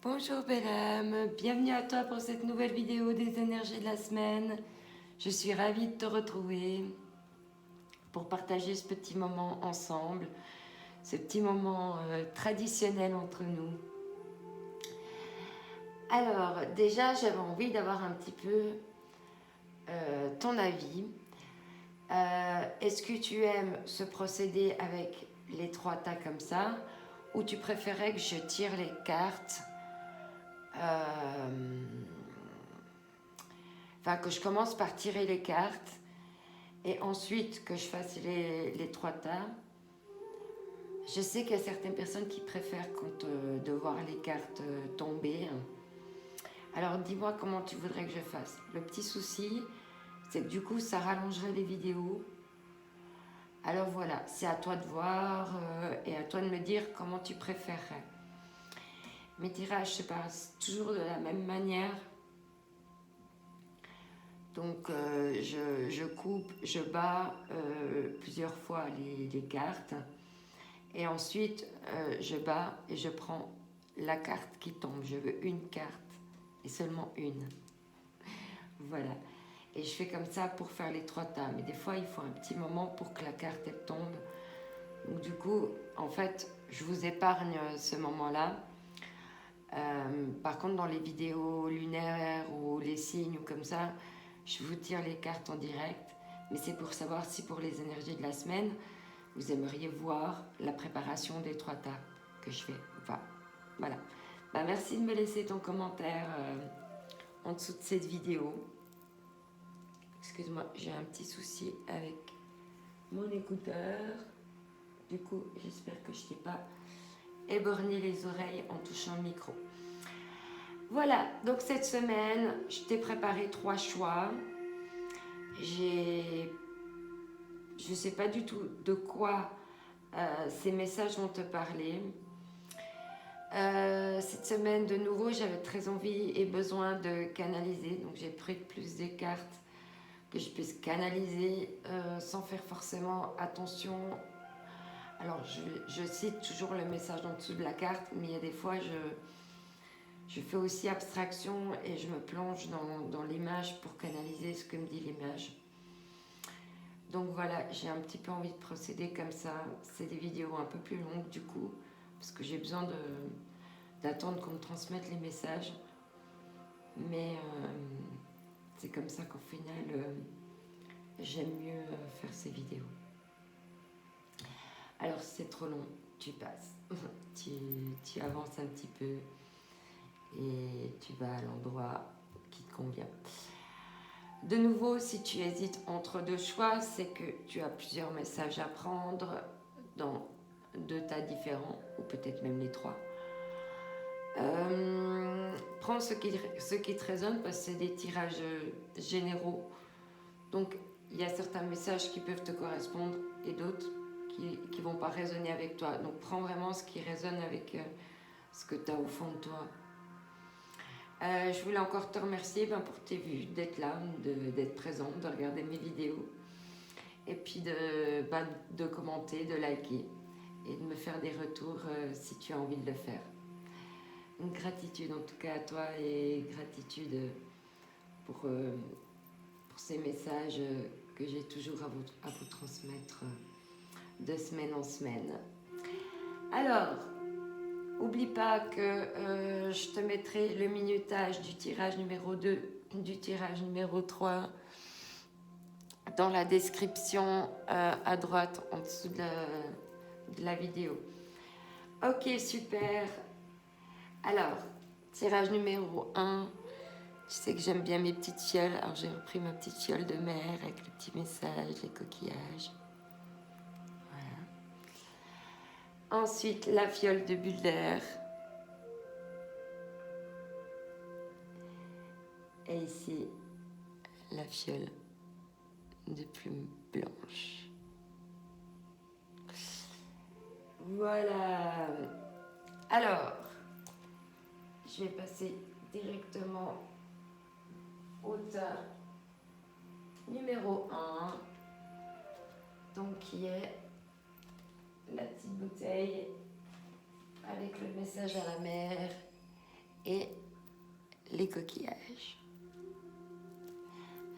Bonjour belle âme, bienvenue à toi pour cette nouvelle vidéo des énergies de la semaine. Je suis ravie de te retrouver pour partager ce petit moment ensemble, ce petit moment traditionnel entre nous. Alors déjà j'avais envie d'avoir un petit peu ton avis. Est-ce que tu aimes ce procédé avec les 3 tas comme ça ou tu préférais que je tire les cartes Enfin, que je commence par tirer les cartes et ensuite que je fasse les 3 tas. Je sais qu'il y a certaines personnes qui préfèrent de voir les cartes tomber. Alors dis-moi comment tu voudrais que je fasse. Le petit souci, c'est que du coup ça rallongerait les vidéos. Alors voilà, c'est à toi de voir et à toi de me dire comment tu préférerais. Mes tirages se passent toujours de la même manière. Donc je coupe, je bats plusieurs fois les cartes et ensuite je bats et je prends la carte qui tombe. Je veux une carte et seulement une. Voilà. Et je fais comme ça pour faire les 3 tas. Mais des fois il faut un petit moment pour que la carte elle tombe. Donc du coup en fait je vous épargne ce moment-là. Par contre dans les vidéos lunaires ou les signes ou comme ça, je vous tire les cartes en direct, mais c'est pour savoir si pour les énergies de la semaine, vous aimeriez voir la préparation des 3 tas que je fais. Enfin, voilà. Bah, merci de me laisser ton commentaire en dessous de cette vidéo. Excuse-moi, j'ai un petit souci avec mon écouteur. Du coup, j'espère que je t'ai pas éborgné les oreilles en touchant le micro. Voilà, donc cette semaine, je t'ai préparé 3 choix. Je ne sais pas du tout de quoi ces messages vont te parler. Cette semaine, de nouveau, j'avais très envie et besoin de canaliser. Donc j'ai pris plus des cartes que je puisse canaliser sans faire forcément attention. Alors je cite toujours le message en dessous de la carte, mais il y a des fois je fais aussi abstraction et je me plonge dans l'image pour canaliser ce que me dit l'image. Donc voilà, j'ai un petit peu envie de procéder comme ça. C'est des vidéos un peu plus longues du coup, parce que j'ai besoin d'attendre qu'on me transmette les messages. Mais c'est comme ça qu'au final, j'aime mieux faire ces vidéos. Alors si c'est trop long, tu passes. tu avances un petit peu et tu vas à l'endroit qui te convient. De nouveau, si tu hésites entre 2 choix, c'est que tu as plusieurs messages à prendre dans 2 tas différents, ou peut-être même les 3. Prends ce qui te résonne, parce que c'est des tirages généraux. Donc, il y a certains messages qui peuvent te correspondre et d'autres qui ne vont pas résonner avec toi. Donc, prends vraiment ce qui résonne avec ce que tu as au fond de toi. Je voulais encore te remercier pour tes vues, d'être là, d'être présente, de regarder mes vidéos et puis de commenter, de liker et de me faire des retours si tu as envie de le faire. Une gratitude en tout cas à toi et gratitude pour ces messages que j'ai toujours à vous transmettre de semaine en semaine. Alors, oublie pas que je te mettrai le minutage du tirage numéro 2, du tirage numéro 3 dans la description à droite en dessous de la vidéo. Ok, super. Alors, tirage numéro 1. Tu sais que j'aime bien mes petites fioles. Alors j'ai repris ma petite fiole de mer avec le petit message, les coquillages. Voilà. Ensuite, la fiole de bulle d'air. Et ici, la fiole de plumes blanches. Voilà. Alors, je vais passer directement au tas numéro 1. Donc, qui est la petite bouteille avec le message à la mer et les coquillages.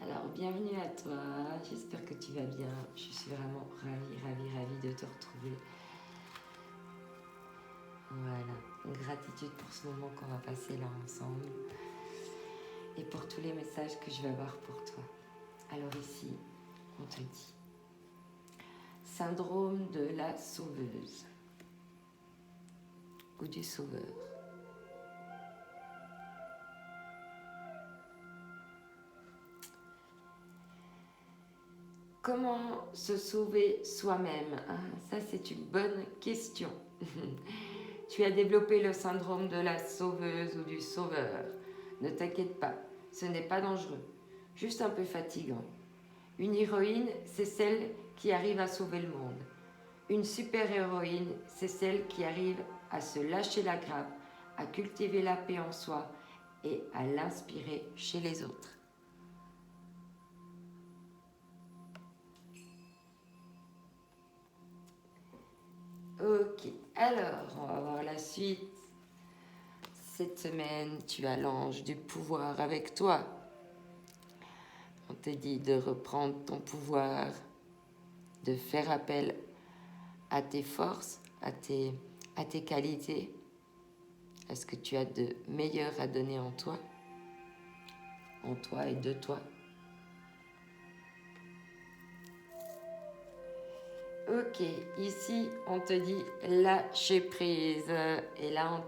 Alors, bienvenue à toi, j'espère que tu vas bien. Je suis vraiment ravie de te retrouver. Voilà, gratitude pour ce moment qu'on va passer là ensemble et pour tous les messages que je vais avoir pour toi. Alors ici, on te dit syndrome de la sauveuse ou du sauveur. Comment se sauver soi-même? Ça, c'est une bonne question. Tu as développé le syndrome de la sauveuse ou du sauveur. Ne t'inquiète pas, ce n'est pas dangereux, juste un peu fatigant. Une héroïne, c'est celle qui arrive à sauver le monde. Une super-héroïne, c'est celle qui arrive à se lâcher la grappe, à cultiver la paix en soi et à l'inspirer chez les autres. Ok, alors on va voir la suite. Cette semaine, tu as l'ange du pouvoir avec toi. On te dit de reprendre ton pouvoir, de faire appel à tes forces, à tes qualités, à ce que tu as de meilleur à donner en toi et de toi. Ok, ici on te dit lâcher prise. Et là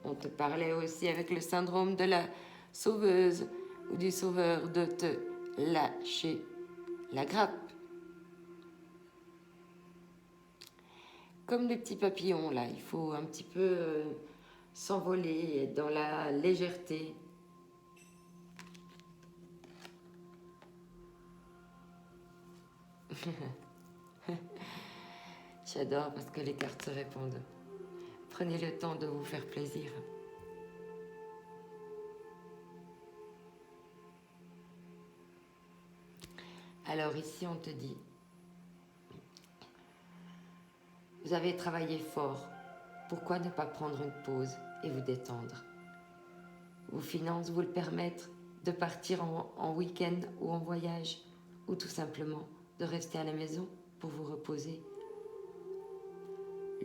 on te parlait aussi avec le syndrome de la sauveuse ou du sauveur de te lâcher la grappe. Comme des petits papillons là, il faut un petit peu s'envoler dans la légèreté. J'adore parce que les cartes se répondent. Prenez le temps de vous faire plaisir. Alors ici on te dit, vous avez travaillé fort, pourquoi ne pas prendre une pause et vous détendre? Vos finances vous le permettent de partir en week-end ou en voyage, ou tout simplement de rester à la maison pour vous reposer.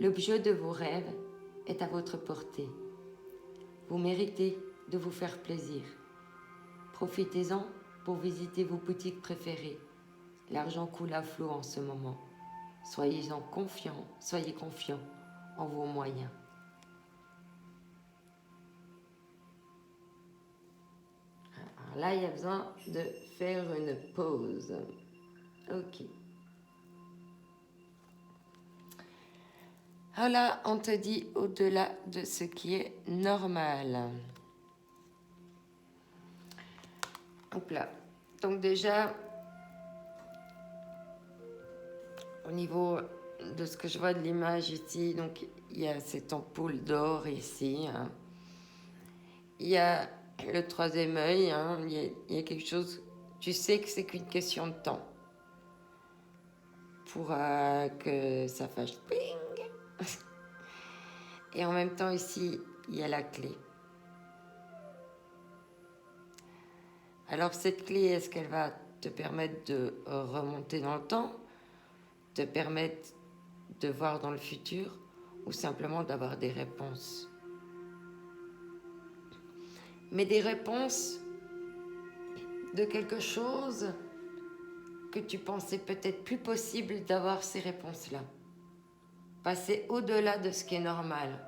L'objet de vos rêves est à votre portée. Vous méritez de vous faire plaisir. Profitez-en pour visiter vos boutiques préférées. L'argent coule à flot en ce moment. Soyez confiants en vos moyens. Alors là, il y a besoin de faire une pause. Ok. Alors là, on te dit au-delà de ce qui est normal. Hop là. Donc déjà, au niveau de ce que je vois de l'image ici, donc il y a cette ampoule d'or ici. Hein. Il y a le troisième œil. Hein. Il y a quelque chose. Tu sais que c'est qu'une question de temps pour que ça fasse ping. Et en même temps ici, il y a la clé. Alors cette clé, est-ce qu'elle va te permettre de remonter dans le temps, te permettre de voir dans le futur ou simplement d'avoir des réponses? Mais des réponses de quelque chose que tu pensais peut-être plus possible d'avoir ces réponses-là. Passer au-delà de ce qui est normal.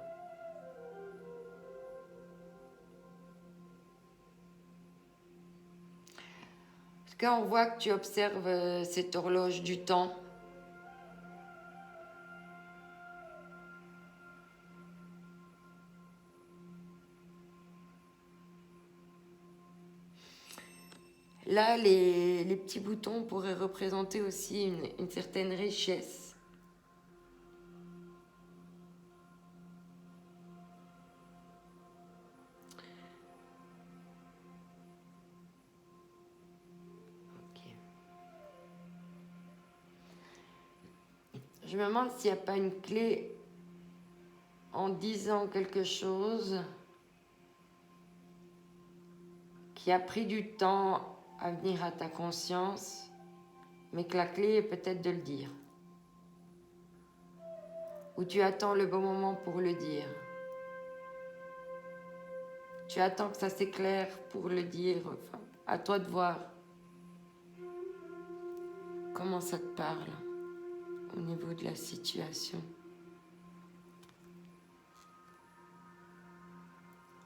Parce qu'on voit que tu observes cette horloge du temps. Là, les petits boutons pourraient représenter aussi une certaine richesse. Je me demande s'il n'y a pas une clé en disant quelque chose qui a pris du temps à venir à ta conscience, mais que la clé est peut-être de le dire. Ou tu attends le bon moment pour le dire. Tu attends que ça s'éclaire pour le dire. Enfin, à toi de voir comment ça te parle au niveau de la situation.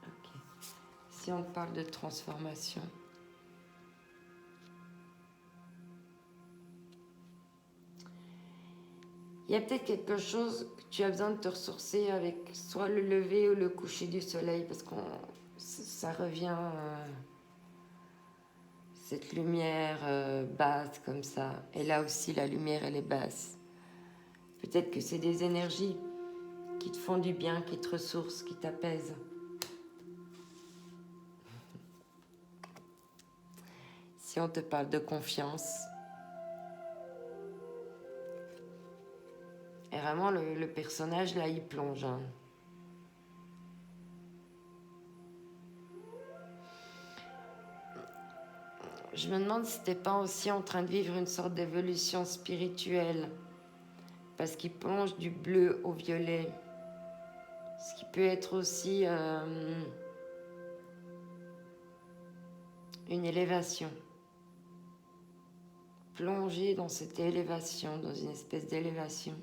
Ok. Si on te parle de transformation. Il y a peut-être quelque chose que tu as besoin de te ressourcer avec soit le lever ou le coucher du soleil, parce que ça revient, cette lumière basse comme ça. Et là aussi, la lumière, elle est basse. Peut-être que c'est des énergies qui te font du bien, qui te ressourcent, qui t'apaisent. Si on te parle de confiance, et vraiment le personnage là, il plonge. Hein. Je me demande si t'es pas aussi en train de vivre une sorte d'évolution spirituelle, parce qu'il plonge du bleu au violet, ce qui peut être aussi une élévation. Plonger dans cette élévation, dans une espèce d'élévation.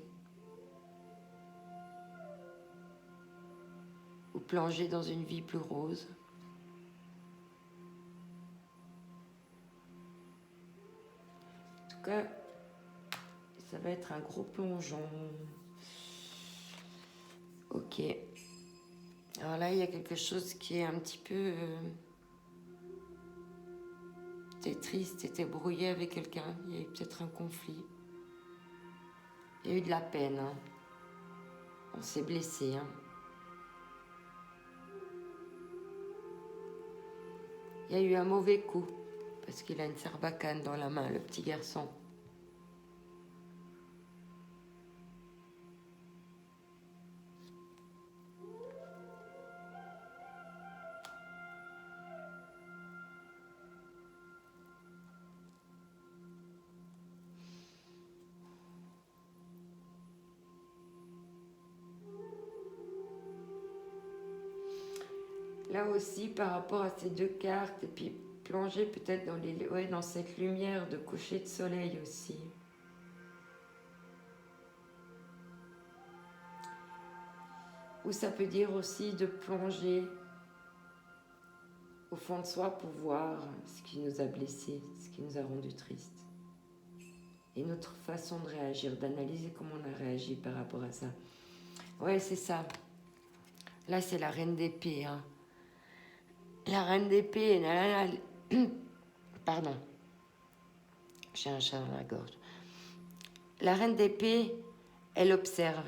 Ou plonger dans une vie plus rose. En tout cas, ça va être un gros plongeon. Ok. Alors là, il y a quelque chose qui est un petit peu... T'es triste, t'es brouillé avec quelqu'un. Il y a eu peut-être un conflit. Il y a eu de la peine. Hein. On s'est blessé. Hein. Il y a eu un mauvais coup. Parce qu'il a une sarbacane dans la main, le petit garçon. Là aussi, par rapport à ces deux cartes, et puis plonger peut-être dans, dans cette lumière de coucher de soleil aussi. Ou ça peut dire aussi de plonger au fond de soi pour voir ce qui nous a blessés, ce qui nous a rendus tristes. Et notre façon de réagir, d'analyser comment on a réagi par rapport à ça. Ouais, c'est ça. Là, c'est la reine d'épée, hein. La reine d'épée, pardon, j'ai un chat dans la gorge. La reine d'épée, elle observe.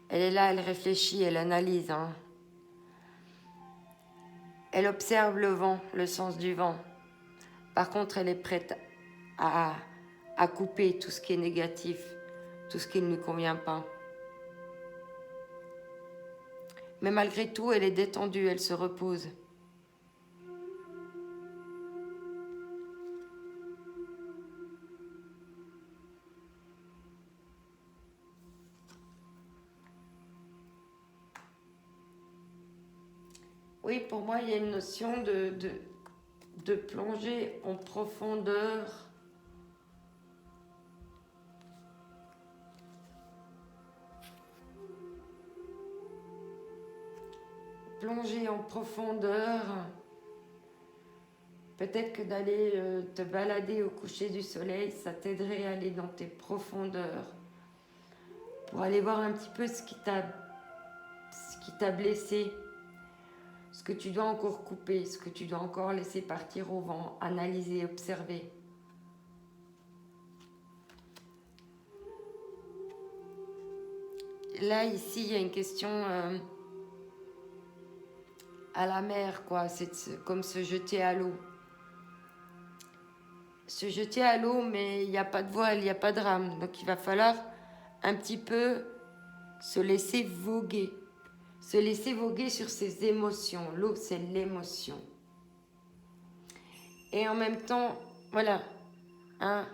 Elle est là, elle réfléchit, elle analyse. Hein. Elle observe le vent, le sens du vent. Par contre, elle est prête à couper tout ce qui est négatif, tout ce qui ne lui convient pas. Mais malgré tout, elle est détendue, elle se repose. Oui, pour moi, il y a une notion de plonger en profondeur. Plonger en profondeur. Peut-être que d'aller te balader au coucher du soleil, ça t'aiderait à aller dans tes profondeurs. Pour aller voir un petit peu ce qui t'a blessé. Ce que tu dois encore couper, ce que tu dois encore laisser partir au vent, analyser, observer. Là, ici, il y a une question à la mer, quoi. C'est comme se jeter à l'eau. Se jeter à l'eau, mais il n'y a pas de voile, il n'y a pas de rame. Donc, il va falloir un petit peu se laisser voguer. Se laisser voguer sur ses émotions. L'eau, c'est l'émotion. Et en même temps, voilà, hein,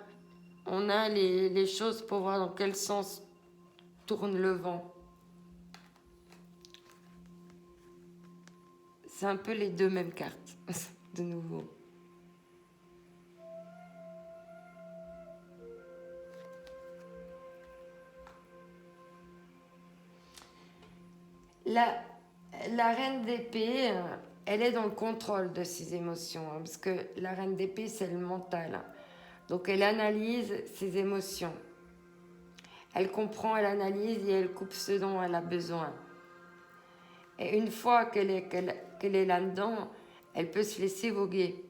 on a les choses pour voir dans quel sens tourne le vent. C'est un peu les deux mêmes cartes, de nouveau. La reine d'épée, elle est dans le contrôle de ses émotions, hein, parce que la reine d'épée, c'est le mental. Hein. Donc elle analyse ses émotions. Elle comprend, elle analyse et elle coupe ce dont elle a besoin. Et une fois qu'elle est là-dedans, elle peut se laisser voguer.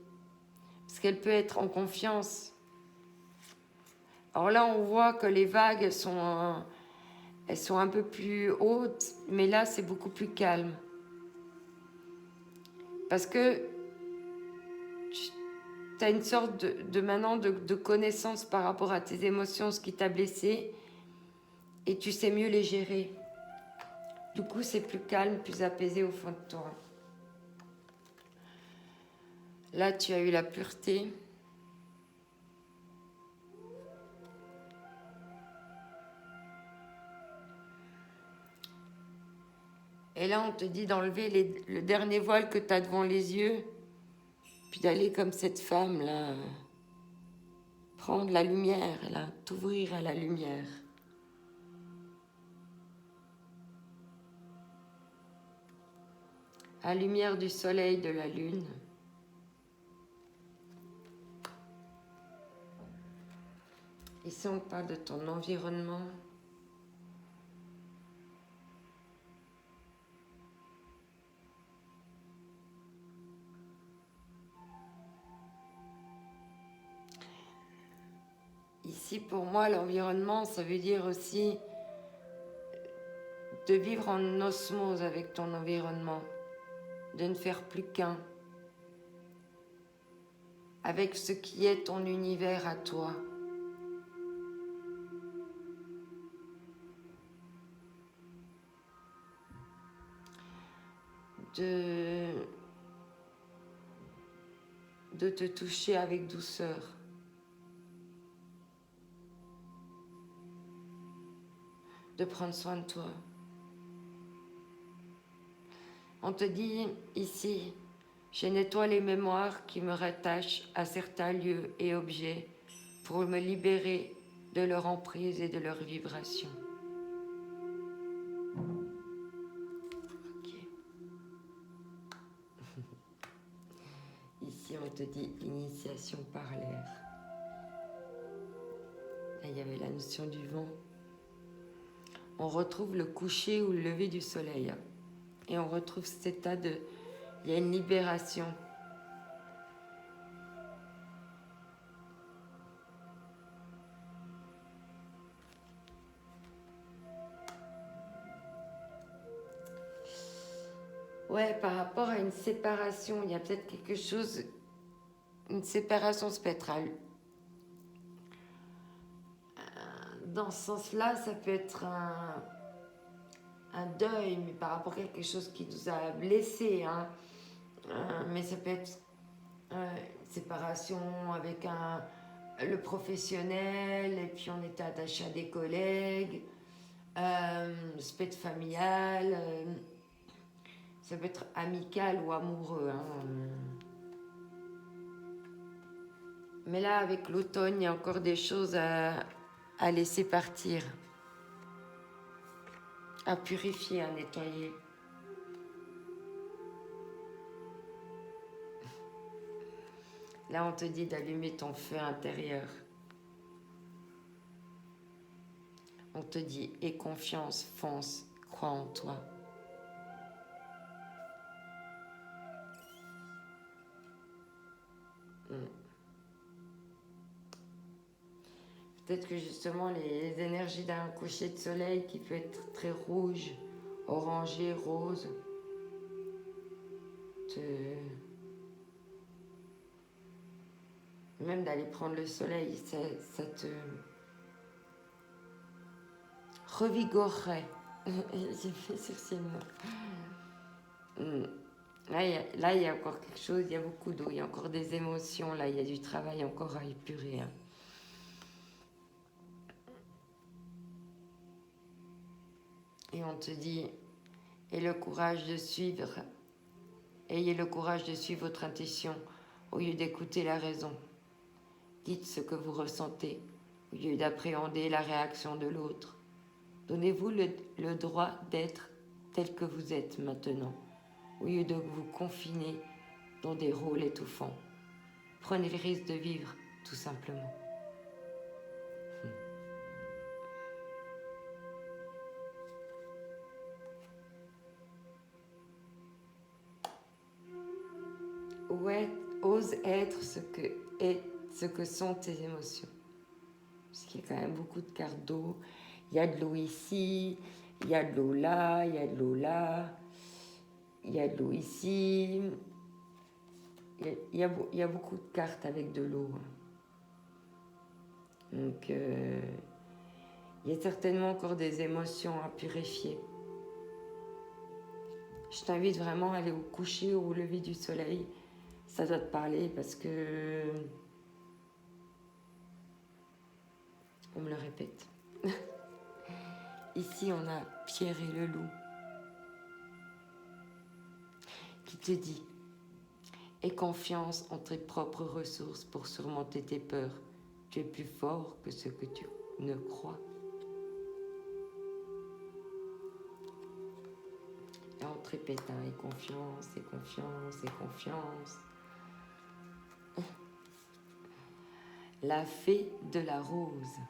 Parce qu'elle peut être en confiance. Alors là, on voit que les vagues, elles sont un peu plus hautes, mais là, c'est beaucoup plus calme. Parce que tu as une sorte maintenant de connaissance par rapport à tes émotions, ce qui t'a blessé, et tu sais mieux les gérer. Du coup, c'est plus calme, plus apaisé au fond de toi. Là, tu as eu la pureté. Et là, on te dit d'enlever le dernier voile que tu as devant les yeux, puis d'aller comme cette femme, là, prendre la lumière, là, t'ouvrir à la lumière. À la lumière du soleil, de la lune. Ici, on parle de ton environnement. Ici, pour moi, l'environnement, ça veut dire aussi de vivre en osmose avec ton environnement, de ne faire plus qu'un, avec ce qui est ton univers à toi. De te toucher avec douceur. De prendre soin de toi. On te dit ici, je nettoie les mémoires qui me rattachent à certains lieux et objets pour me libérer de leur emprise et de leur vibration. Okay. Ici, on te dit initiation par l'air. Là, il y avait la notion du vent. On retrouve le coucher ou le lever du soleil. Et on retrouve cet état de... Il y a une libération. Ouais, par rapport à une séparation, il y a peut-être quelque chose... Une séparation, ça peut être dans ce sens-là, ça peut être un deuil, mais par rapport à quelque chose qui nous a blessés. Hein. Mais ça peut être une séparation avec le professionnel, et puis on était attaché à des collègues. Ça peut être familial, ça peut être amical ou amoureux. Hein. Mais là, avec l'automne, il y a encore des choses à laisser partir, à purifier, à nettoyer. Là, on te dit d'allumer ton feu intérieur. On te dit, aie confiance, fonce, crois en toi. Peut-être que justement, les énergies d'un coucher de soleil qui peut être très rouge, orangé, rose, même d'aller prendre le soleil, ça te revigorerait. J'ai fait sur ces mots. Là, il y a encore quelque chose, il y a beaucoup d'eau, il y a encore des émotions, là, il y a du travail encore à épurer. Hein. Et on te dit, ayez le courage de suivre votre intuition au lieu d'écouter la raison. Dites ce que vous ressentez au lieu d'appréhender la réaction de l'autre. Donnez-vous le droit d'être tel que vous êtes maintenant, au lieu de vous confiner dans des rôles étouffants. Prenez le risque de vivre, tout simplement. Ouais, ose être ce que sont tes émotions. Parce qu'il y a quand même beaucoup de cartes d'eau. Il y a de l'eau ici, il y a de l'eau là, il y a de l'eau là, il y a de l'eau ici. Il y a beaucoup de cartes avec de l'eau. Donc, il y a certainement encore des émotions à purifier. Je t'invite vraiment à aller au coucher ou au lever du soleil. Ça doit te parler parce que... On me le répète. Ici, on a Pierre et le loup qui te dit « Aie confiance en tes propres ressources pour surmonter tes peurs. Tu es plus fort que ce que tu ne crois. » Et on te répète hein, « Aie confiance, aie confiance, aie confiance. » La fée de la rose.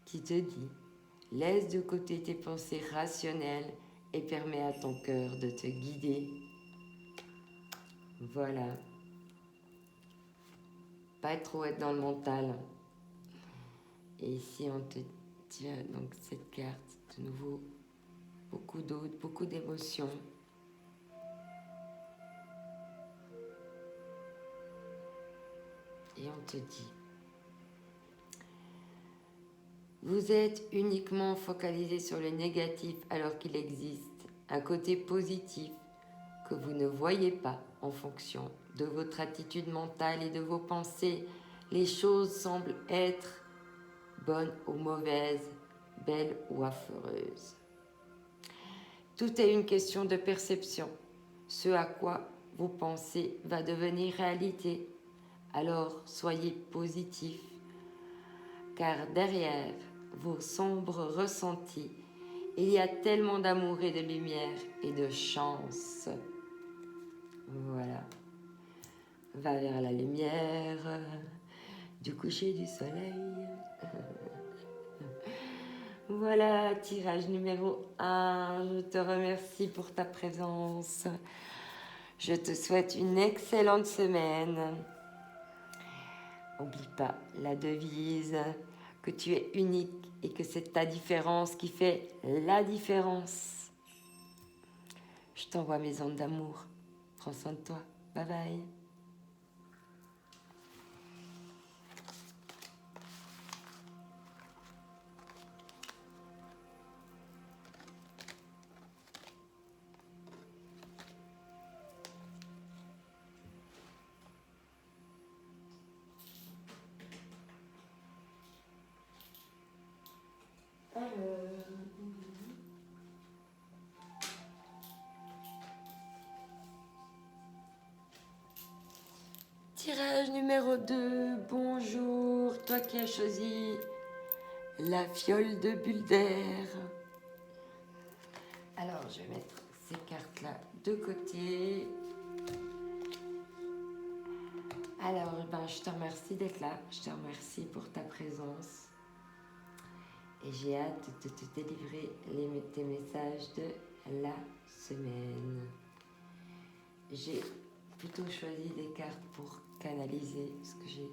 Qui te dit « Laisse de côté tes pensées rationnelles et permets à ton cœur de te guider. » Voilà. Pas trop être dans le mental. Et ici, on te tire donc cette carte, de nouveau, beaucoup d'autres, beaucoup d'émotions. Et on te dit vous êtes uniquement focalisé sur le négatif alors qu'il existe un côté positif que vous ne voyez pas en fonction de votre attitude mentale et de vos pensées. Les choses semblent être bonnes ou mauvaises, belles ou affreuses. Tout est une question de perception. Ce à quoi vous pensez va devenir réalité. Alors soyez positif, car derrière vos sombres ressentis, il y a tellement d'amour et de lumière et de chance. Voilà. Va vers la lumière du coucher du soleil. Voilà, tirage numéro 1. Je te remercie pour ta présence. Je te souhaite une excellente semaine. N'oublie pas la devise, que tu es unique et que c'est ta différence qui fait la différence. Je t'envoie mes ondes d'amour. Prends soin de toi. Bye bye. Tirage numéro 2. Bonjour, toi qui as choisi la fiole de bulle d'air. Alors, je vais mettre ces cartes-là de côté. Alors, je te remercie d'être là. Je te remercie pour ta présence. Et j'ai hâte de te délivrer tes messages de la semaine. J'ai plutôt choisi des cartes pour canaliser ce que j'ai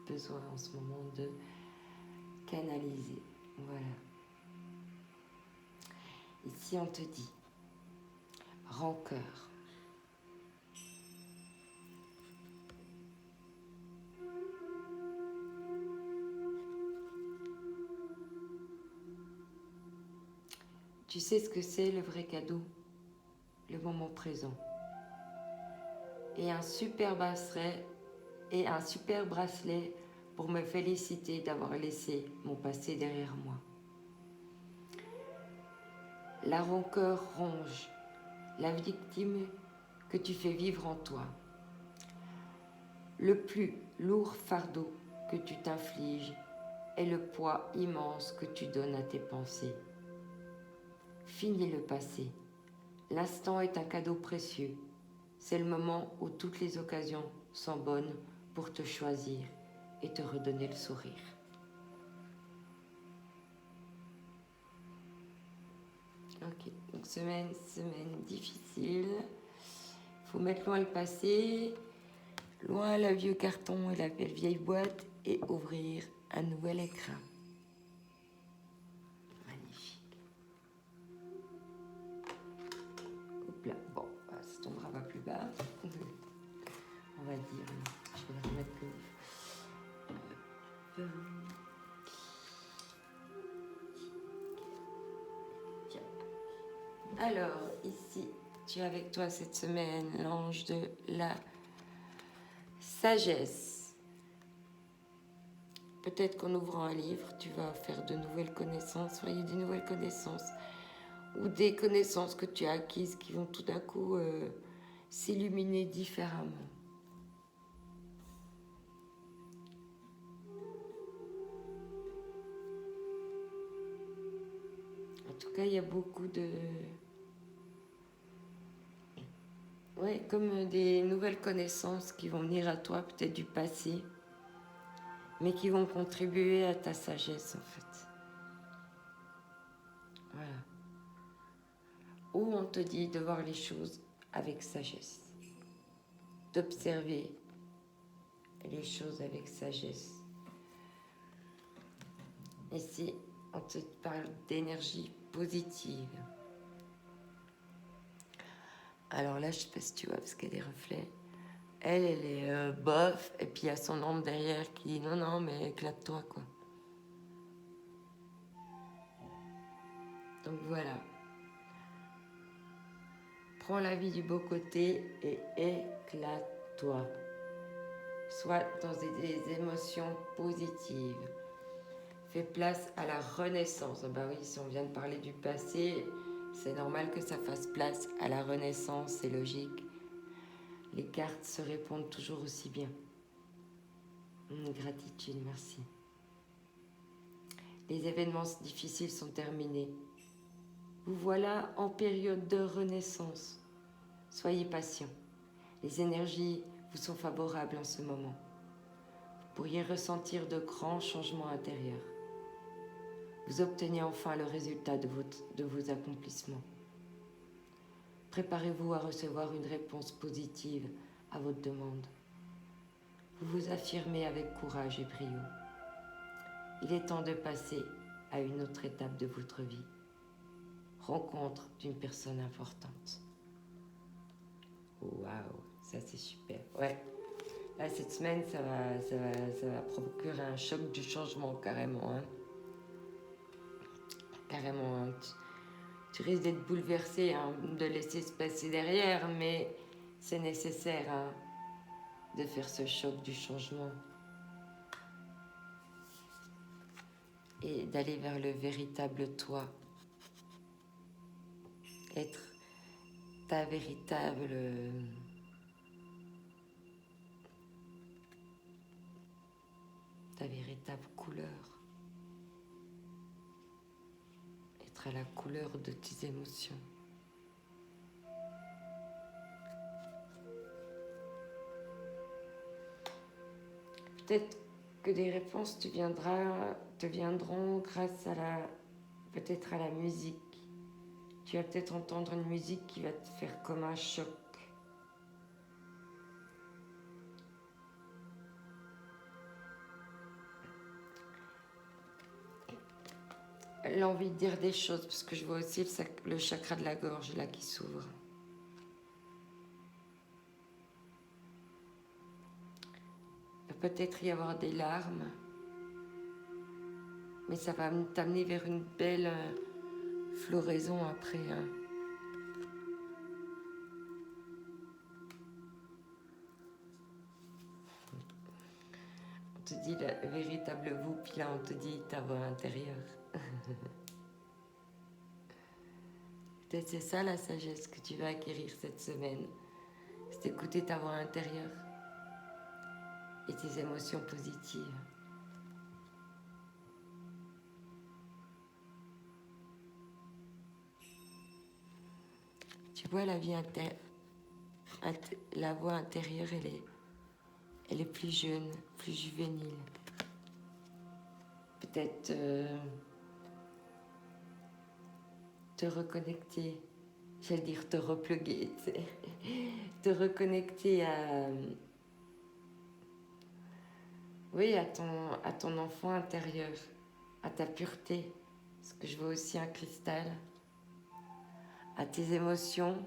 besoin en ce moment de canaliser. Voilà. Ici, on te dit rancœur. Tu sais ce que c'est le vrai cadeau? Le moment présent. Et un super bracelet pour me féliciter d'avoir laissé mon passé derrière moi. La rancœur ronge la victime que tu fais vivre en toi. Le plus lourd fardeau que tu t'infliges est le poids immense que tu donnes à tes pensées. Finis le passé. L'instant est un cadeau précieux. C'est le moment où toutes les occasions sont bonnes pour te choisir et te redonner le sourire. Ok, donc semaine difficile. Il faut mettre loin le passé, loin le vieux carton et la belle vieille boîte et ouvrir un nouvel écran. Magnifique. Hop là, bon, ça tombera pas plus bas. On va dire, je vais le remettre comme alors, ici, tu as avec toi cette semaine l'ange de la sagesse. Peut-être qu'en ouvrant un livre, tu vas faire de nouvelles connaissances, voyez, des nouvelles connaissances, ou des connaissances que tu as acquises qui vont tout d'un coup s'illuminer différemment. En tout cas, il y a beaucoup de... Ouais, comme des nouvelles connaissances qui vont venir à toi, peut-être du passé, mais qui vont contribuer à ta sagesse, en fait. Voilà. Ou on te dit de voir les choses avec sagesse, d'observer les choses avec sagesse. Ici, on te parle d'énergie positive. Alors là, je sais pas si tu vois, parce qu'il y a des reflets. Elle est bof, et puis il y a son ombre derrière qui dit non, mais éclate-toi, quoi. Donc voilà. Prends la vie du beau côté et éclate-toi. Sois dans des émotions positives. Fais place à la renaissance. Ah bah oui, si on vient de parler du passé, c'est normal que ça fasse place à la renaissance, c'est logique. Les cartes se répondent toujours aussi bien. Gratitude, merci. Les événements difficiles sont terminés. Vous voilà en période de renaissance. Soyez patient. Les énergies vous sont favorables en ce moment. Vous pourriez ressentir de grands changements intérieurs. Vous obtenez enfin le résultat de vos accomplissements. Préparez-vous à recevoir une réponse positive à votre demande. Vous vous affirmez avec courage et brio. Il est temps de passer à une autre étape de votre vie. Rencontre d'une personne importante. Waouh, ça c'est super. Ouais, là cette semaine, ça va procurer un choc du changement carrément. Hein. Carrément. Hein. Tu risques d'être bouleversé, hein, de laisser se passer derrière, mais c'est nécessaire hein, de faire ce choc du changement. Et d'aller vers le véritable toi. Être ta véritable couleur. Être à la couleur de tes émotions. Peut-être que des réponses te viendront grâce à peut-être à la musique. Tu vas peut-être entendre une musique qui va te faire comme un choc. L'envie de dire des choses, parce que je vois aussi le chakra de la gorge là qui s'ouvre. Il va peut-être y avoir des larmes, mais ça va t'amener vers une belle floraison après. Hein. On te dit la véritable vous, puis là on te dit ta voix intérieure. Peut-être c'est ça la sagesse que tu vas acquérir cette semaine. C'est d'écouter ta voix intérieure et tes émotions positives. Tu vois, la la voix intérieure, elle est plus jeune, plus juvénile. Peut-être te reconnecter, j'allais dire te repluguer, tu sais. Te reconnecter oui, à ton enfant intérieur, à ta pureté, parce que je vois aussi un cristal, à tes émotions,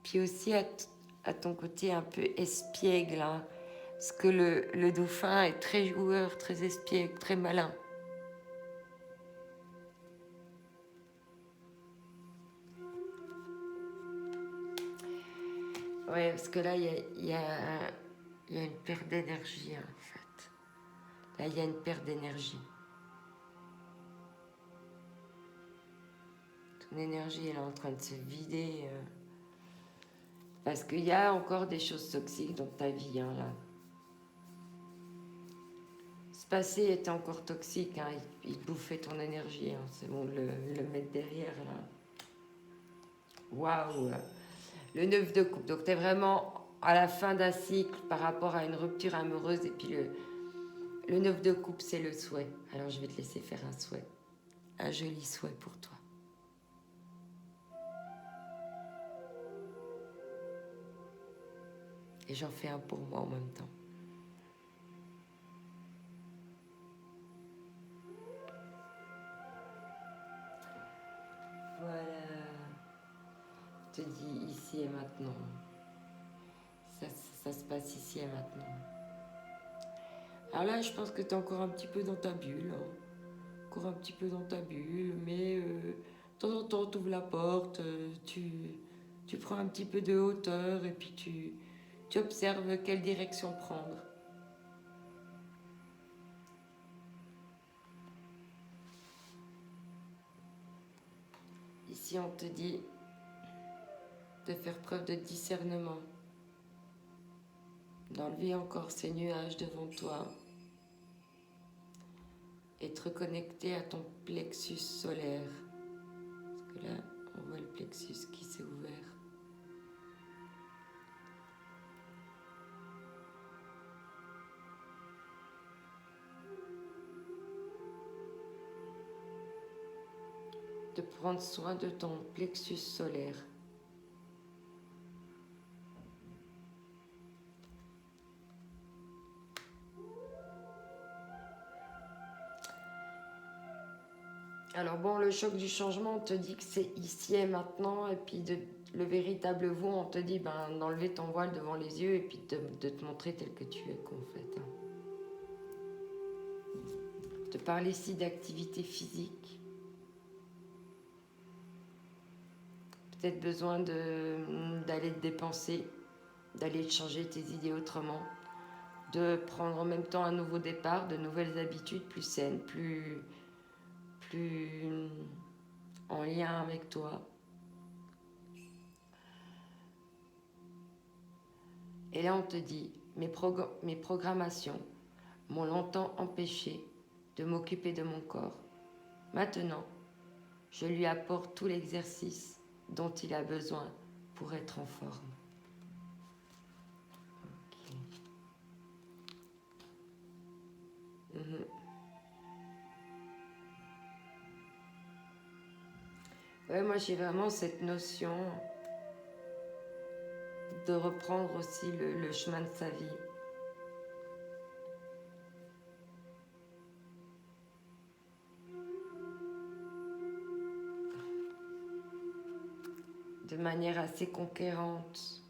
puis aussi à ton côté un peu espiègle, hein, parce que le dauphin est très joueur, très espiègle, très malin. Ouais, parce que là, il y a une perte d'énergie, hein, en fait. Là, il y a une perte d'énergie. Ton énergie, elle est en train de se vider. Parce qu'il y a encore des choses toxiques dans ta vie, hein, là. Ce passé était encore toxique, hein, il bouffait ton énergie, hein, c'est bon de le mettre derrière, là. Waouh! Le 9 de coupe, donc tu es vraiment à la fin d'un cycle par rapport à une rupture amoureuse, et puis le 9 de coupe, c'est le souhait. Alors je vais te laisser faire un souhait, un joli souhait pour toi. Et j'en fais un pour moi en même temps. Voilà. Je te dis ici et maintenant. Ça se passe ici et maintenant. Alors là, je pense que tu es encore un petit peu dans ta bulle. Hein. Encore un petit peu dans ta bulle. Mais de temps en temps, tu ouvres la porte. Tu prends un petit peu de hauteur. Et puis tu observes quelle direction prendre. Ici, on te dit de faire preuve de discernement. D'enlever encore ces nuages devant toi. Et te reconnecter à ton plexus solaire. Parce que là, on voit le plexus qui s'est ouvert. De prendre soin de ton plexus solaire. Alors bon, le choc du changement, on te dit que c'est ici et maintenant, et puis le véritable vous, on te dit d'enlever ton voile devant les yeux et puis de te montrer tel que tu es, en fait. Hein. Je te parle ici d'activité physique. Peut-être besoin d'aller te dépenser, d'aller te changer tes idées autrement, de prendre en même temps un nouveau départ, de nouvelles habitudes plus saines, plus en lien avec toi. Et là, on te dit, mes programmations m'ont longtemps empêché de m'occuper de mon corps. Maintenant, je lui apporte tout l'exercice dont il a besoin pour être en forme. Okay. Ouais, moi j'ai vraiment cette notion de reprendre aussi le chemin de sa vie. De manière assez conquérante.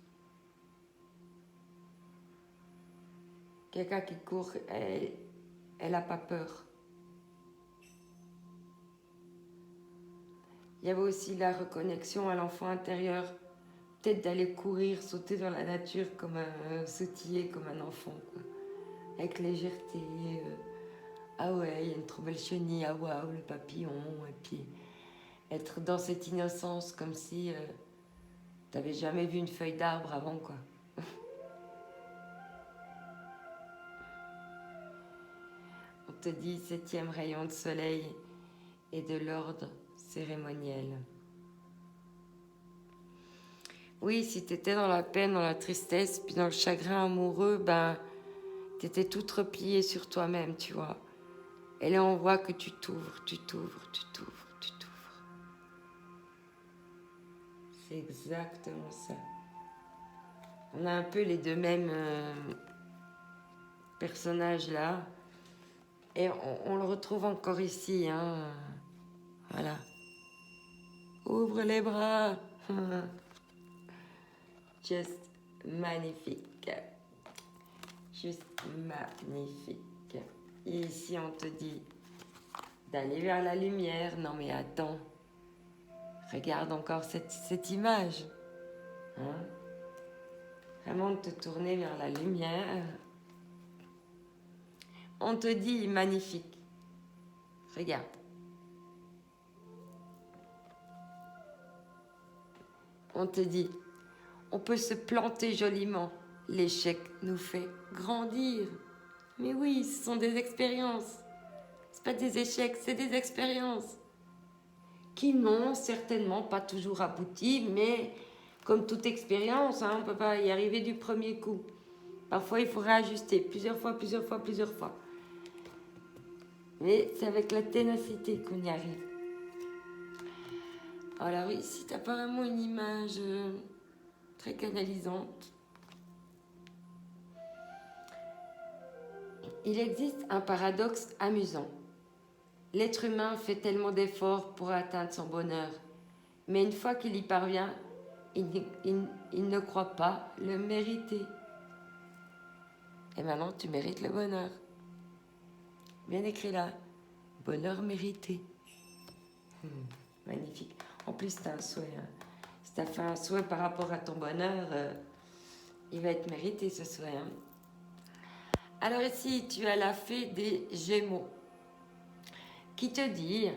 Quelqu'un qui court, elle n'a pas peur. Il y avait aussi la reconnexion à l'enfant intérieur. Peut-être d'aller courir, sauter dans la nature, sautiller comme un enfant, quoi. Avec légèreté. Ah ouais, il y a une trop belle chenille, ah waouh, le papillon. Et puis être dans cette innocence comme si t'avais jamais vu une feuille d'arbre avant, quoi. On te dit 7e rayon de soleil et de l'ordre cérémoniel. Oui, si t'étais dans la peine, dans la tristesse, puis dans le chagrin amoureux, ben, t'étais toute repliée sur toi-même, tu vois. Et là, on voit que tu t'ouvres, tu t'ouvres, tu t'ouvres, tu t'ouvres. C'est exactement ça. On a un peu les deux mêmes personnages là. Et on le retrouve encore ici, hein. Voilà. Ouvre les bras. Juste magnifique. Juste magnifique. Et ici, on te dit d'aller vers la lumière. Non, mais attends. Regarde encore cette image. Hein? Vraiment de te tourner vers la lumière. On te dit magnifique. Regarde. On te dit, on peut se planter joliment. L'échec nous fait grandir. Mais oui, ce sont des expériences. C'est pas des échecs, c'est des expériences. Qui n'ont certainement pas toujours abouti, mais comme toute expérience, hein, on ne peut pas y arriver du premier coup. Parfois, il faut réajuster plusieurs fois. Mais c'est avec la ténacité qu'on y arrive. Alors ici, tu as apparemment une image très canalisante. Il existe un paradoxe amusant. L'être humain fait tellement d'efforts pour atteindre son bonheur, mais une fois qu'il y parvient, il ne croit pas le mériter. Et maintenant, tu mérites le bonheur. Bien écrit là. Bonheur mérité. Magnifique. En plus, tu as un souhait. Hein. Si tu as fait un souhait par rapport à ton bonheur, il va être mérité ce souhait. Hein. Alors ici, tu as la fée des Gémeaux qui te dit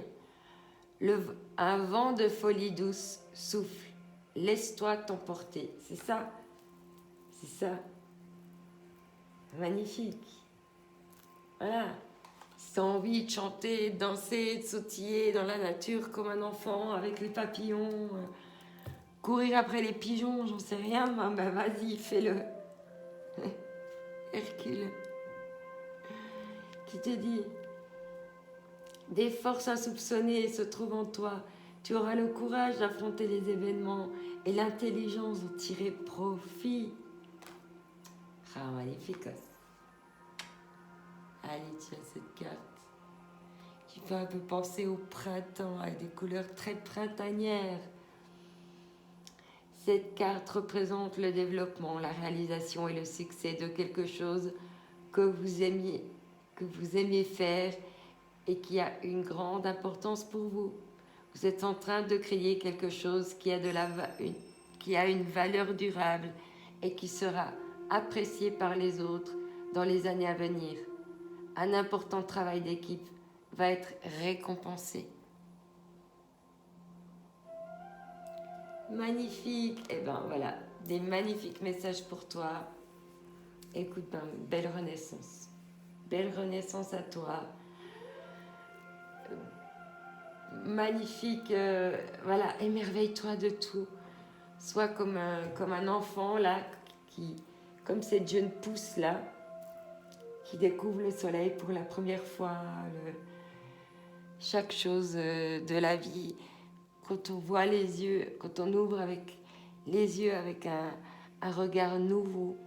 un vent de folie douce souffle. Laisse-toi t'emporter. C'est ça. C'est ça. Magnifique. Voilà. Si tu as envie de chanter, de danser, de sautiller dans la nature comme un enfant avec les papillons, courir après les pigeons, j'en sais rien, ben vas-y, fais-le. Hercule. Qui te dit des forces insoupçonnées se trouvent en toi. Tu auras le courage d'affronter les événements et l'intelligence d'en tirer profit. Ah, magnifique. Allez, tiens cette carte. Qui fait un peu penser au printemps avec des couleurs très printanières. Cette carte représente le développement, la réalisation et le succès de quelque chose que vous aimiez faire et qui a une grande importance pour vous. Vous êtes en train de créer quelque chose qui a une valeur durable et qui sera apprécié par les autres dans les années à venir. Un important travail d'équipe va être récompensé. Magnifique. Et ben voilà, des magnifiques messages pour toi. Écoute, ben, belle renaissance. Belle renaissance à toi. Magnifique, voilà, émerveille-toi de tout. Sois comme un enfant là, comme cette jeune pousse là, qui découvre le soleil pour la première fois, chaque chose de la vie. Quand on voit les yeux, quand on ouvre avec les yeux avec un regard nouveau,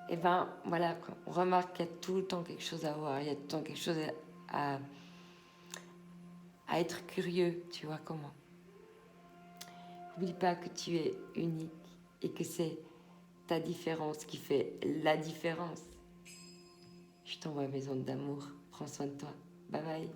et ben voilà, on remarque qu'il y a tout le temps quelque chose à voir, il y a tout le temps quelque chose à être curieux, tu vois comment. N'oublie pas que tu es unique et que c'est ta différence qui fait la différence. Je t'envoie mes ondes d'amour. Prends soin de toi. Bye bye.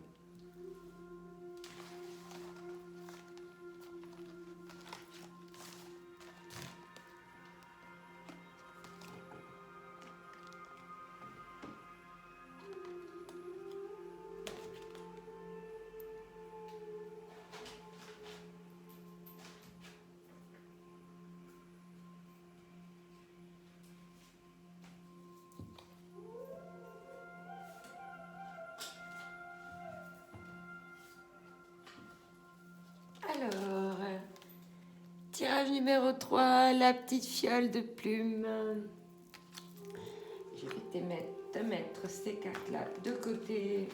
tirage numéro 3, la petite fiole de plumes. Je vais te mettre ces cartes-là de côté.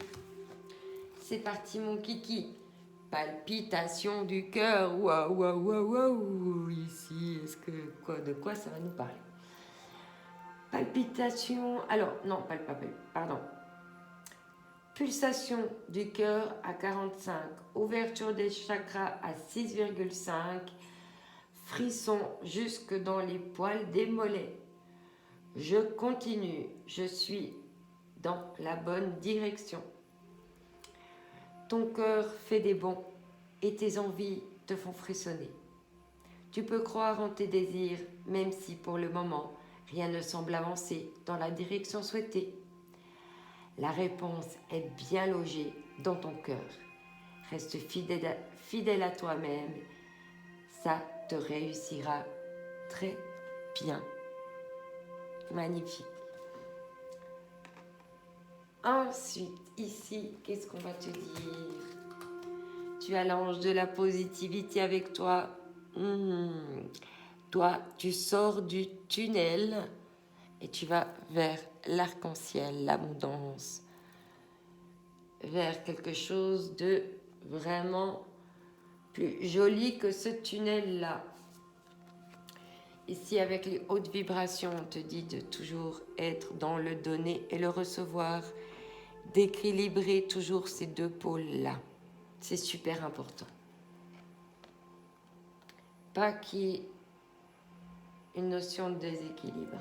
C'est parti, mon kiki. Palpitation du cœur. Waouh, waouh, waouh, waouh. Ici, de quoi ça va nous parler? Palpitation. Alors, non, pardon. Pulsation du cœur à 45. Ouverture des chakras à 6,5. Frisson jusque dans les poils des mollets. Je continue. Je suis dans la bonne direction. Ton cœur fait des bonds et tes envies te font frissonner. Tu peux croire en tes désirs, même si pour le moment, rien ne semble avancer dans la direction souhaitée. La réponse est bien logée dans ton cœur. Reste fidèle à toi-même. Ça te réussira très bien. Magnifique. Ensuite, ici, qu'est-ce qu'on va te dire? Tu as l'ange de la positivité avec toi. Toi, tu sors du tunnel et tu vas vers l'arc-en-ciel, l'abondance, vers quelque chose de vraiment plus joli que ce tunnel-là. Ici, avec les hautes vibrations, on te dit de toujours être dans le donner et le recevoir, d'équilibrer toujours ces deux pôles-là. C'est super important. Pas qu'il y ait une notion de déséquilibre.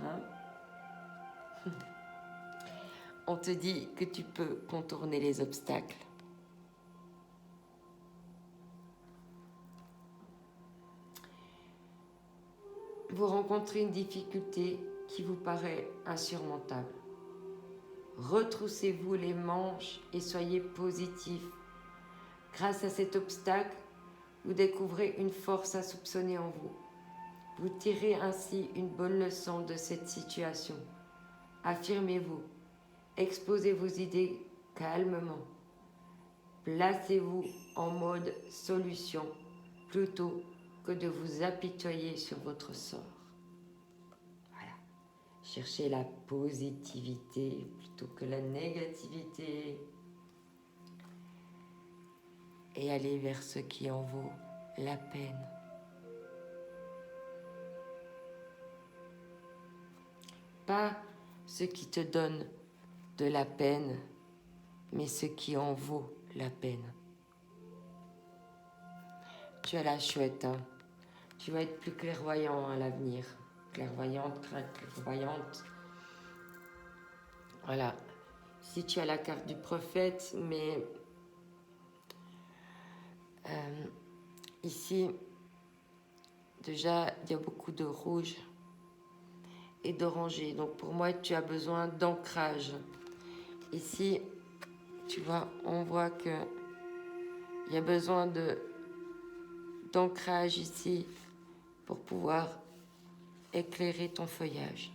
On te dit que tu peux contourner les obstacles. Vous rencontrez une difficulté qui vous paraît insurmontable. Retroussez-vous les manches et soyez positif. Grâce à cet obstacle, vous découvrez une force insoupçonnée en vous. Vous tirez ainsi une bonne leçon de cette situation. Affirmez-vous, exposez vos idées calmement. Placez-vous en mode solution plutôt que de vous apitoyer sur votre sort. Voilà. Cherchez la positivité plutôt que la négativité. Et allez vers ce qui en vaut la peine. Pas ce qui te donne de la peine, mais ce qui en vaut la peine. Tu as la chouette, hein. Tu vas être plus clairvoyant à l'avenir. Clairvoyante, clairvoyante. Voilà. Si tu as la carte du prophète, mais ici, déjà, il y a beaucoup de rouge et d'oranger. Donc pour moi, tu as besoin d'ancrage. Ici, tu vois, on voit que il y a besoin d'ancrage ici pour pouvoir éclairer ton feuillage.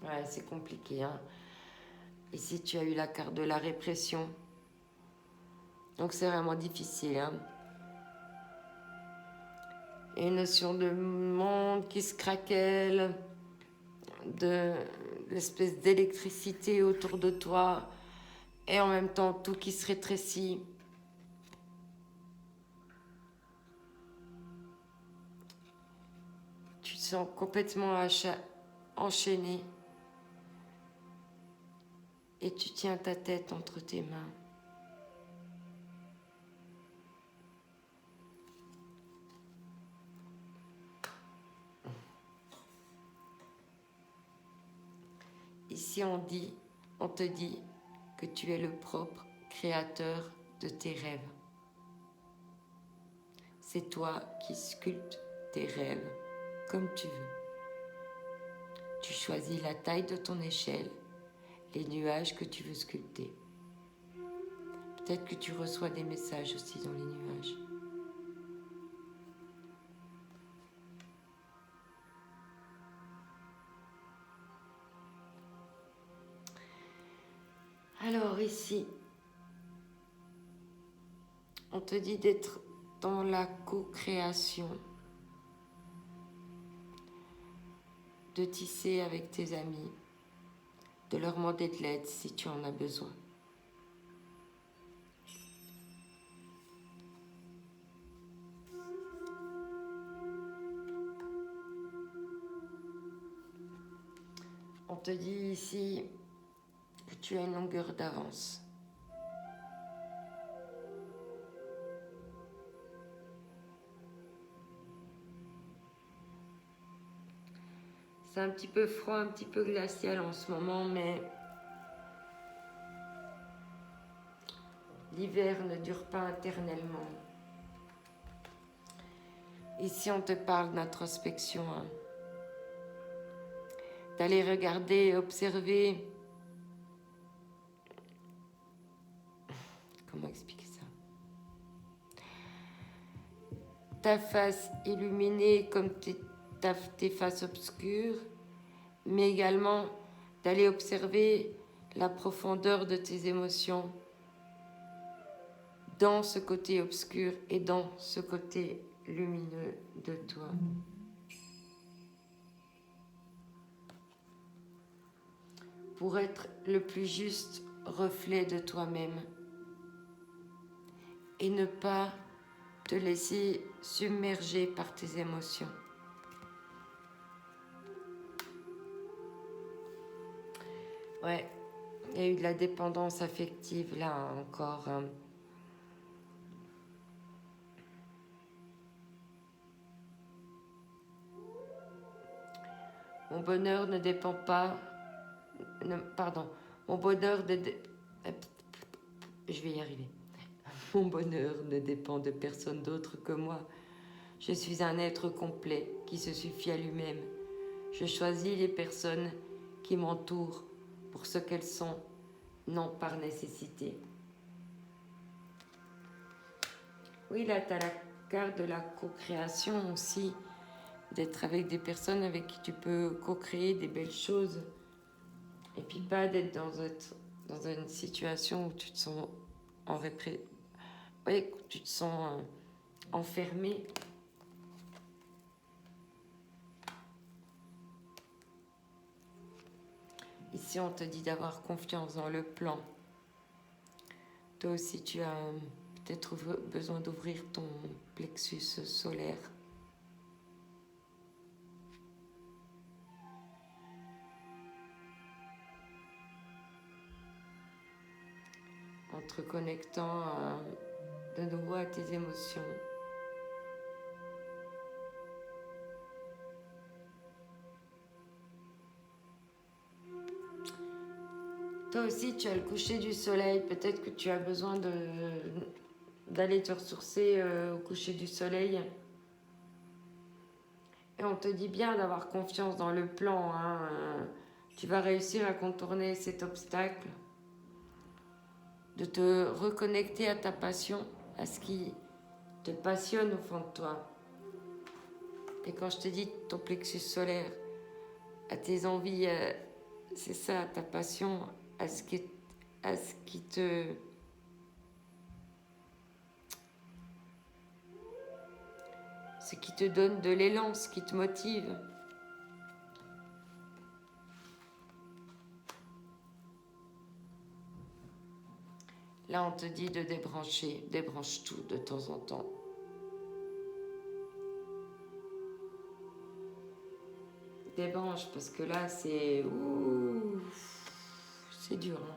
Ouais, c'est compliqué, hein. Ici, tu as eu la carte de la répression. Donc c'est vraiment difficile, hein. Une notion de monde qui se craquelle, de l'espèce d'électricité autour de toi, et en même temps tout qui se rétrécit. Tu te sens complètement enchaîné et tu tiens ta tête entre tes mains. Ici on te dit que tu es le propre créateur de tes rêves. C'est toi qui sculptes tes rêves comme tu veux. Tu choisis la taille de ton échelle, les nuages que tu veux sculpter. Peut-être que tu reçois des messages aussi dans les nuages. Alors ici, On te dit d'être dans la co-création, de tisser avec tes amis, de leur demander de l'aide si tu en as besoin. On te dit ici que tu as une longueur d'avance. C'est un petit peu froid, un petit peu glacial en ce moment, mais l'hiver ne dure pas éternellement. Ici, on te parle d'introspection, hein. D'aller regarder, observer. Comment expliquer ça? Ta face illuminée comme tes faces obscures, mais également d'aller observer la profondeur de tes émotions dans ce côté obscur et dans ce côté lumineux de toi. Pour être le plus juste reflet de toi-même et ne pas te laisser submerger par tes émotions. Ouais, il y a eu de la dépendance affective là encore. Mon bonheur ne dépend pas... pardon, mon bonheur je vais y arriver. Mon bonheur ne dépend de personne d'autre que moi. Je suis un être complet qui se suffit à lui-même. Je choisis les personnes qui m'entourent pour ce qu'elles sont, non par nécessité. Oui, là, tu as la carte de la co-création aussi, d'être avec des personnes avec qui tu peux co-créer des belles choses. Et puis pas d'être dans une situation où tu te sens tu te sens enfermé. Ici, on te dit d'avoir confiance dans le plan. Toi aussi, tu as peut-être besoin d'ouvrir ton plexus solaire. En te reconnectant de nouveau à tes émotions. Toi aussi, tu as le coucher du soleil. Peut-être que tu as besoin d'aller te ressourcer au coucher du soleil. Et on te dit bien d'avoir confiance dans le plan. Hein. Tu vas réussir à contourner cet obstacle. De te reconnecter à ta passion, à ce qui te passionne au fond de toi. Et quand je te dis ton plexus solaire, à tes envies, c'est ça, ta passion, à ce qui te... ce qui te donne de l'élan, ce qui te motive. Là, on te dit de débrancher, débranche tout de temps en temps. Débranche, parce que là, c'est... c'est dur, hein.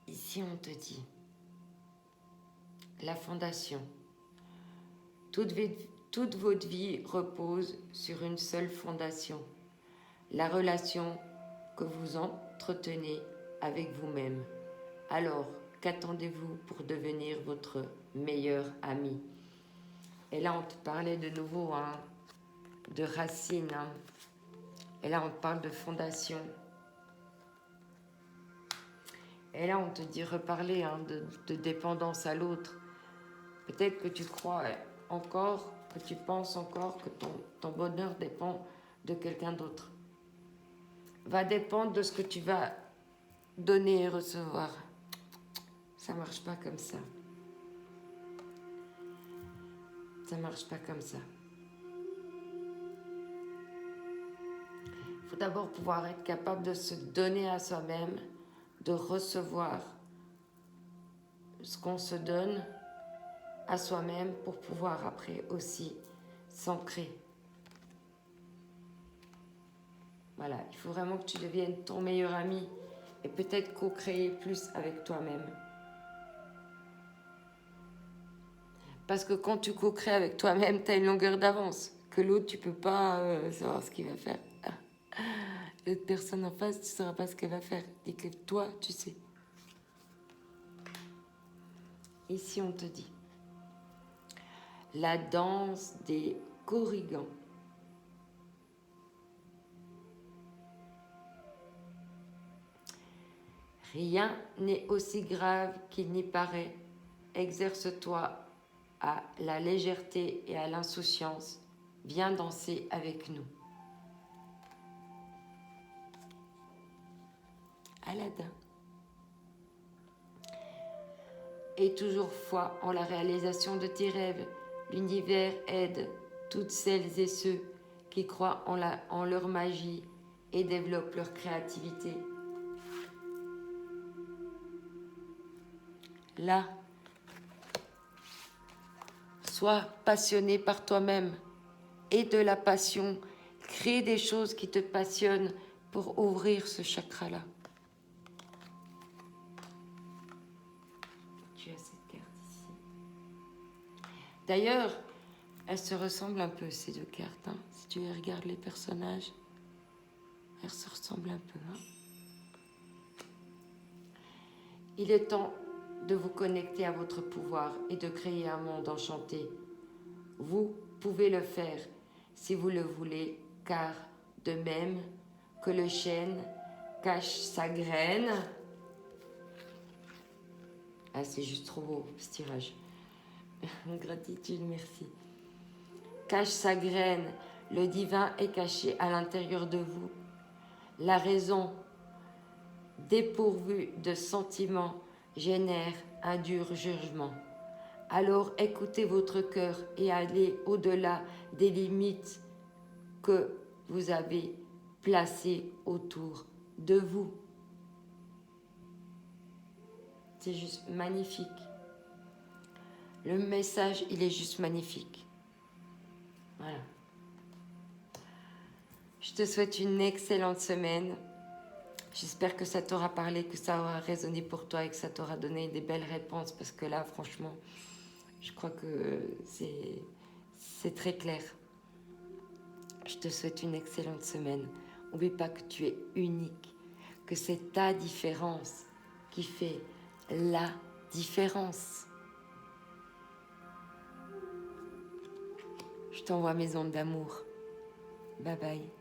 Ici, on te dit la fondation. Toute votre vie repose sur une seule fondation, la relation que vous entretenez avec vous-même. Alors, qu'attendez-vous pour devenir votre meilleur ami? Et là, on te parlait de nouveau de racines. Hein. Et là, on te parle de fondation. Et là, on te dit reparler hein, de dépendance à l'autre. Peut-être que tu crois encore, que tu penses encore que ton bonheur dépend de quelqu'un d'autre. Va dépendre de ce que tu vas donner et recevoir. Ça marche pas comme ça. Ça marche pas comme ça. Il faut d'abord pouvoir être capable de se donner à soi-même, de recevoir ce qu'on se donne à soi-même pour pouvoir après aussi s'ancrer. Voilà, il faut vraiment que tu deviennes ton meilleur ami et peut-être co-créer plus avec toi-même. Parce que quand tu co-crées avec toi-même, tu as une longueur d'avance que l'autre, tu peux pas savoir ce qu'il va faire. L'autre personne en face, tu ne sauras pas ce qu'elle va faire. Et que toi, tu sais. Ici, on te dit la danse des corrigans. Rien n'est aussi grave qu'il n'y paraît. Exerce-toi à la légèreté et à l'insouciance. Viens danser avec nous. Aladdin. Et toujours foi en la réalisation de tes rêves. L'univers aide toutes celles et ceux qui croient en leur magie et développent leur créativité. Là, sois passionné par toi-même et de la passion. Crée des choses qui te passionnent pour ouvrir ce chakra-là. Tu as cette carte ici. D'ailleurs, elles se ressemblent un peu, ces deux cartes. Hein. Si tu regardes les personnages, elles se ressemblent un peu. Hein. Il est temps de vous connecter à votre pouvoir et de créer un monde enchanté. Vous pouvez le faire si vous le voulez, car de même que le chêne cache sa graine... Ah, c'est juste trop beau, ce tirage. Gratitude, merci. Cache sa graine, le divin est caché à l'intérieur de vous. La raison, dépourvue de sentiments, génère un dur jugement. Alors écoutez votre cœur et allez au-delà des limites que vous avez placées autour de vous. C'est juste magnifique. Le message, il est juste magnifique. Voilà. Je te souhaite une excellente semaine. J'espère que ça t'aura parlé, que ça aura résonné pour toi et que ça t'aura donné des belles réponses. Parce que là, franchement, je crois que c'est très clair. Je te souhaite une excellente semaine. N'oublie pas que tu es unique, que c'est ta différence qui fait la différence. Je t'envoie mes ondes d'amour. Bye bye.